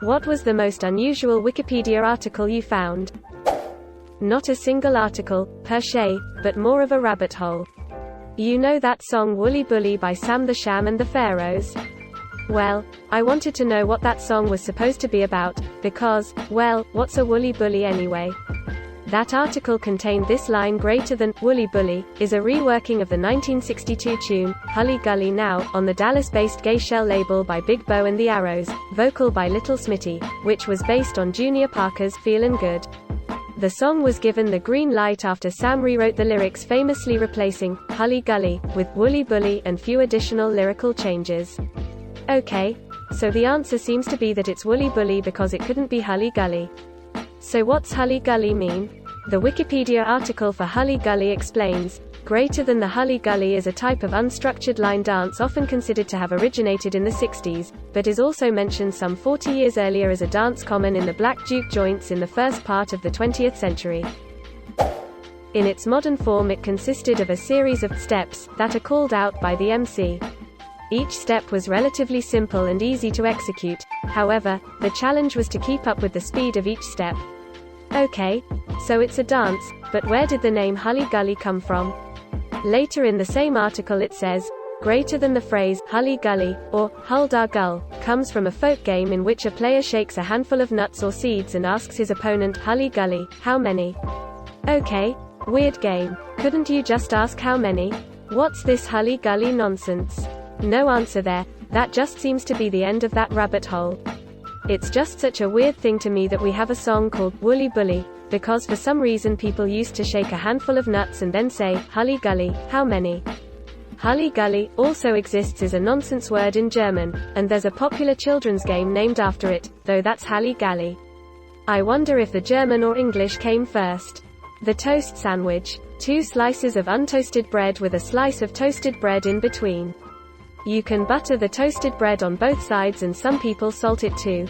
What was the most unusual Wikipedia article you found? Not a single article, per se, but more of a rabbit hole. You know that song Woolly Bully by Sam the Sham and the Pharaohs? Well, I wanted to know what that song was supposed to be about, because, well, what's a woolly bully anyway? That article contained this line: greater than Woolly Bully is a reworking of the 1962 tune Hully Gully Now on the Dallas-based Gay Shell label by Big Bo and the Arrows, vocal by Little Smitty, which was based on Junior Parker's Feelin' Good. The song was given the green light after Sam rewrote the lyrics, famously replacing Hully Gully with Woolly Bully and few additional lyrical changes. Okay, so the answer seems to be that it's Woolly Bully because it couldn't be Hully Gully. So what's Hully Gully mean? The Wikipedia article for Hully Gully explains, greater than the Hully Gully is a type of unstructured line dance often considered to have originated in the 60s, but is also mentioned some 40 years earlier as a dance common in the black juke joints in the first part of the 20th century. In its modern form, it consisted of a series of steps that are called out by the MC. Each step was relatively simple and easy to execute, however, the challenge was to keep up with the speed of each step. Okay, so it's a dance, but where did the name Hully Gully come from? Later in the same article it says, greater than the phrase Hully Gully, or Huldar Gull, comes from a folk game in which a player shakes a handful of nuts or seeds and asks his opponent, Hully Gully, how many? Okay, weird game. Couldn't you just ask how many? What's this Hully Gully nonsense? No answer there. That just seems to be the end of that rabbit hole. It's just such a weird thing to me that we have a song called Woolly Bully, because for some reason people used to shake a handful of nuts and then say, Hully Gully, how many? Hully Gully also exists as a nonsense word in German, and there's a popular children's game named after it, though that's Hully Gully. I wonder if the German or English came first. The toast sandwich. 2 slices of untoasted bread with a slice of toasted bread in between. You can butter the toasted bread on both sides and some people salt it too.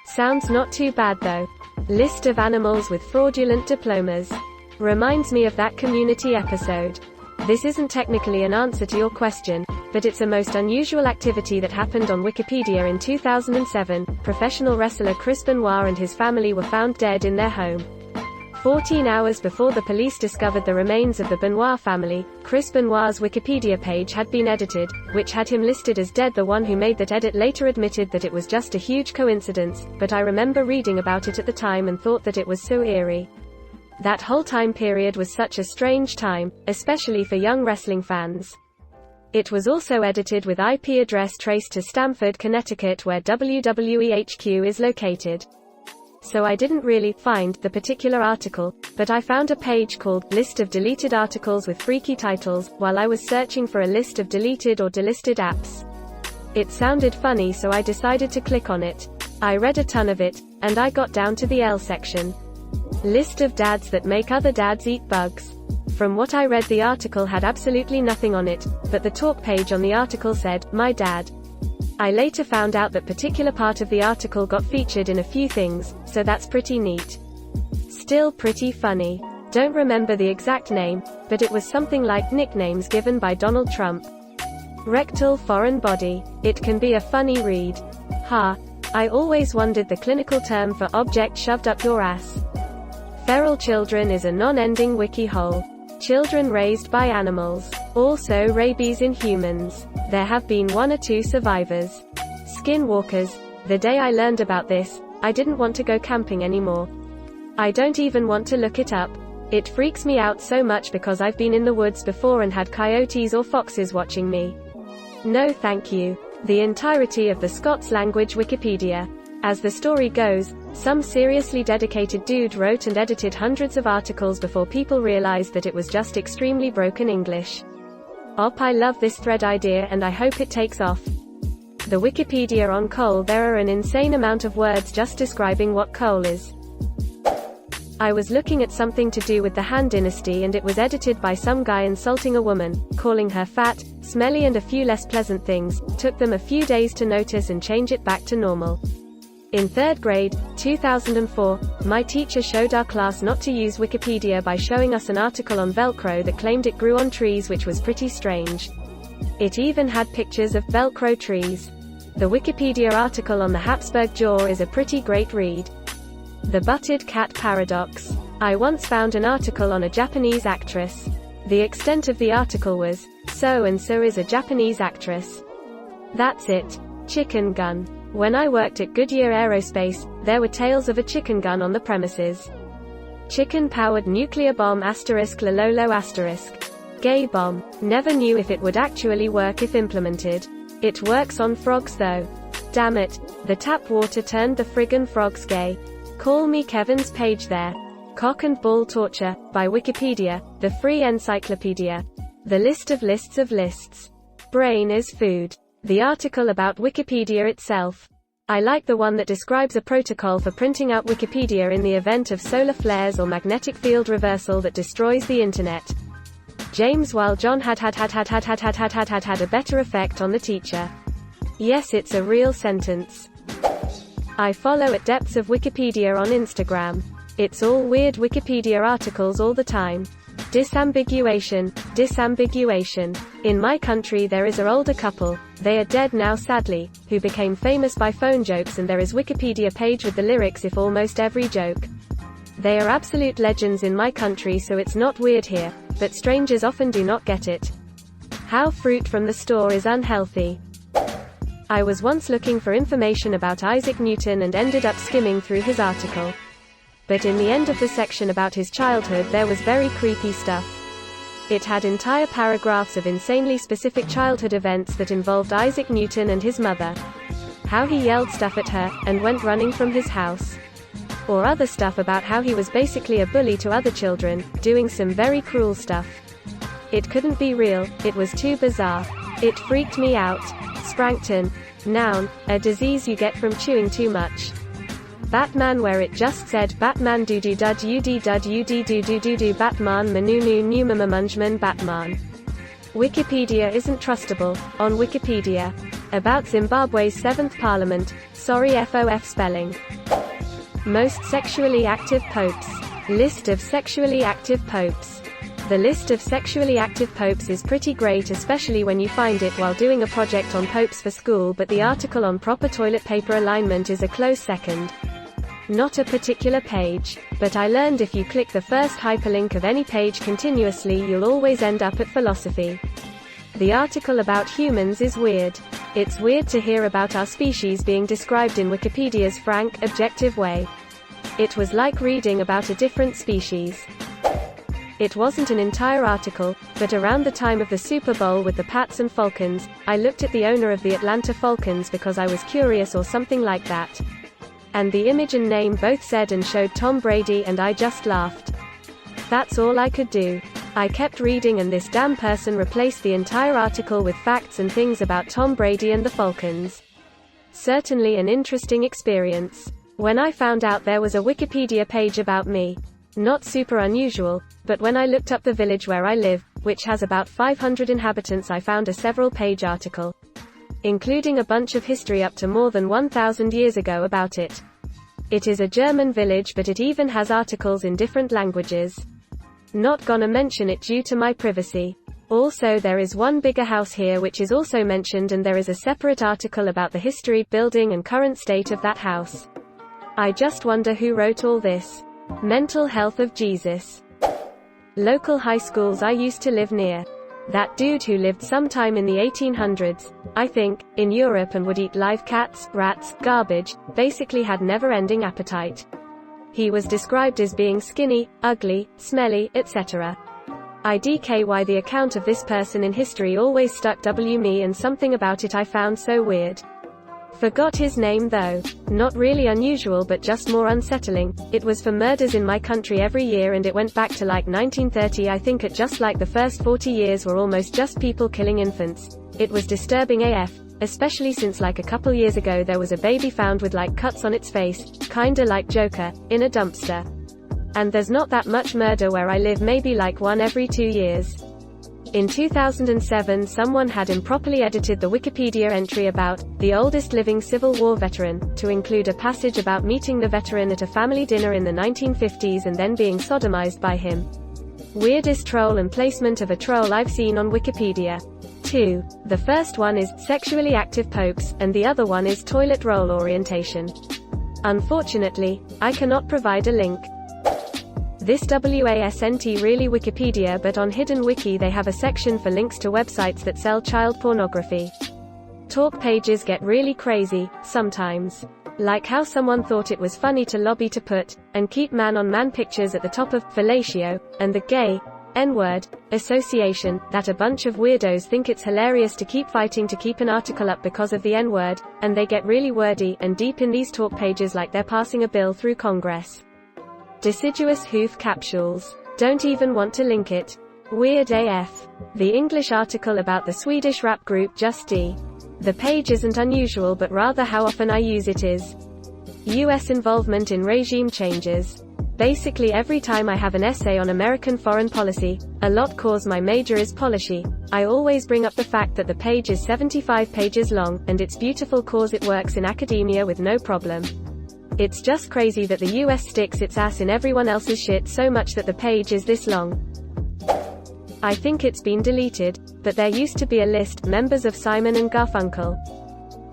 Sounds not too bad though. List of animals with fraudulent diplomas. Reminds me of that Community episode. This isn't technically an answer to your question, but it's a most unusual activity that happened on Wikipedia in 2007. Professional wrestler Chris Benoit and his family were found dead in their home. 14 hours before the police discovered the remains of the Benoit family, Chris Benoit's Wikipedia page had been edited, which had him listed as dead. The one who made that edit later admitted that it was just a huge coincidence, but I remember reading about it at the time and thought that it was so eerie. That whole time period was such a strange time, especially for young wrestling fans. It was also edited with IP address traced to Stamford, Connecticut, where WWE HQ is located. So I didn't really find the particular article, but I found a page called List of Deleted Articles with Freaky Titles while I was searching for a list of deleted or delisted apps. It sounded funny, so I decided to click on it. I read a ton of it, and I got down to the L section. List of dads that make other dads eat bugs. From what I read, the article had absolutely nothing on it, but the talk page on the article said, My Dad. I later found out that particular part of the article got featured in a few things, so that's pretty neat. Still pretty funny. Don't remember the exact name, but it was something like nicknames given by Donald Trump. Rectal foreign body. It can be a funny read. Ha. I always wondered the clinical term for object shoved up your ass. Feral children is a non-ending wiki hole. Children raised by animals. Also rabies in humans. There have been 1 or 2 survivors. Skinwalkers. The day I learned about this, I didn't want to go camping anymore. I don't even want to look it up. It freaks me out so much because I've been in the woods before and had coyotes or foxes watching me. No thank you. The entirety of the Scots language Wikipedia. As the story goes, some seriously dedicated dude wrote and edited hundreds of articles before people realized that it was just extremely broken English. I love this thread idea and I hope it takes off. The Wikipedia on coal, there are an insane amount of words just describing what coal is. I was looking at something to do with the Han Dynasty and it was edited by some guy insulting a woman, calling her fat, smelly and a few less pleasant things. Took them a few days to notice and change it back to normal. In 3rd grade, 2004, my teacher showed our class not to use Wikipedia by showing us an article on Velcro that claimed it grew on trees, which was pretty strange. It even had pictures of Velcro trees. The Wikipedia article on the Habsburg jaw is a pretty great read. The butted cat paradox. I once found an article on a Japanese actress. The extent of the article was, so and so is a Japanese actress. That's it. Chicken gun. When I worked at Goodyear Aerospace, there were tales of a chicken gun on the premises. Chicken-powered nuclear bomb *lololo*. Gay bomb. Never knew if it would actually work if implemented. It works on frogs though. Damn it. The tap water turned the friggin' frogs gay. Call me Kevin's page there. Cock and ball torture, by Wikipedia, the free encyclopedia. The list of lists of lists. Brain is food. The article about Wikipedia itself. I like the one that describes a protocol for printing out Wikipedia in the event of solar flares or magnetic field reversal that destroys the internet. James while John had a better effect on the teacher. Yes, it's a real sentence. I follow at Depths of Wikipedia on Instagram. It's all weird Wikipedia articles all the time. Disambiguation. In my country there is an older couple, they are dead now sadly, who became famous by phone jokes, and there is Wikipedia page with the lyrics if almost every joke. They are absolute legends in my country, so it's not weird here, but strangers often do not get it. How fruit from the store is unhealthy. I was once looking for information about Isaac Newton and ended up skimming through his article. But in the end of the section about his childhood there was very creepy stuff. It had entire paragraphs of insanely specific childhood events that involved Isaac Newton and his mother. How he yelled stuff at her, and went running from his house. Or other stuff about how he was basically a bully to other children, doing some very cruel stuff. It couldn't be real, it was too bizarre. It freaked me out. Sprankton. Noun, a disease you get from chewing too much. Batman, where it just said Batman doo doo dud ud dud ud doo doo doo doo Batman manunu numamamunjman Batman. Wikipedia isn't trustable. On Wikipedia. About Zimbabwe's 7th Parliament. Sorry FOF spelling. Most sexually active popes. List of sexually active popes. The list of sexually active popes is pretty great, especially when you find it while doing a project on popes for school, but the article on proper toilet paper alignment is a close second. Not a particular page, but I learned if you click the first hyperlink of any page continuously you'll always end up at philosophy. The article about humans is weird. It's weird to hear about our species being described in Wikipedia's frank, objective way. It was like reading about a different species. It wasn't an entire article, but around the time of the Super Bowl with the Pats and Falcons, I looked at the owner of the Atlanta Falcons because I was curious or something like that. And the image and name both said and showed Tom Brady, and I just laughed. That's all I could do. I kept reading, and this damn person replaced the entire article with facts and things about Tom Brady and the Falcons. Certainly an interesting experience. When I found out there was a Wikipedia page about me. Not super unusual, but when I looked up the village where I live, which has about 500 inhabitants, I found a several-page article, including a bunch of history up to more than 1,000 years ago about it. It is a German village, but it even has articles in different languages. Not gonna mention it due to my privacy. Also, there is one bigger house here which is also mentioned, and there is a separate article about the history, building and current state of that house. I just wonder who wrote all this. Mental health of Jesus. Local high schools I used to live near. That dude who lived sometime in the 1800s, I think, in Europe and would eat live cats, rats, garbage, basically had never-ending appetite. He was described as being skinny, ugly, smelly, etc. IDKY the account of this person in history always stuck w me, and something about it I found so weird. Forgot his name though. Not really unusual, but just more unsettling. It was for murders in my country every year, and it went back to like 1930 I think. At just like the first 40 years were almost just people killing infants. It was disturbing AF, especially since like a couple years ago there was a baby found with like cuts on its face, kinda like Joker, in a dumpster. And there's not that much murder where I live, maybe like one every 2 years. In 2007 someone had improperly edited the Wikipedia entry about the oldest living Civil War veteran, to include a passage about meeting the veteran at a family dinner in the 1950s and then being sodomized by him. Weirdest troll and placement of a troll I've seen on Wikipedia. 2. The first one is sexually active popes, and the other one is toilet roll orientation. Unfortunately, I cannot provide a link. This wasn't really Wikipedia, but on Hidden Wiki they have a section for links to websites that sell child pornography. Talk pages get really crazy, sometimes. Like how someone thought it was funny to lobby to put, and keep man-on-man pictures at the top of fellatio, and the gay N-word association, that a bunch of weirdos think it's hilarious to keep fighting to keep an article up because of the N-word, and they get really wordy and deep in these talk pages like they're passing a bill through Congress. Deciduous hoof capsules. Don't even want to link it. Weird AF. The English article about the Swedish rap group Just D. The page isn't unusual, but rather how often I use it is. US involvement in regime changes. Basically every time I have an essay on American foreign policy, a lot cause my major is policy, I always bring up the fact that the page is 75 pages long, and it's beautiful cause it works in academia with no problem. It's just crazy that the US sticks its ass in everyone else's shit so much that the page is this long. I think it's been deleted, but there used to be a list, members of Simon and Garfunkel.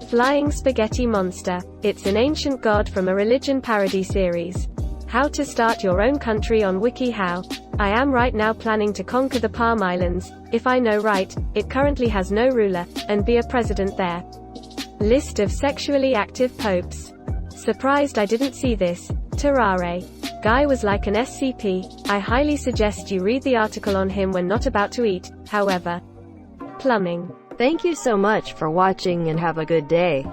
Flying Spaghetti Monster. It's an ancient god from a religion parody series. How to start your own country on WikiHow. I am right now planning to conquer the Palm Islands, if I know right, it currently has no ruler, and be a president there. List of sexually active popes. Surprised I didn't see this. Terrare. Guy was like an SCP, I highly suggest you read the article on him when not about to eat, however. Plumbing. Thank you so much for watching and have a good day.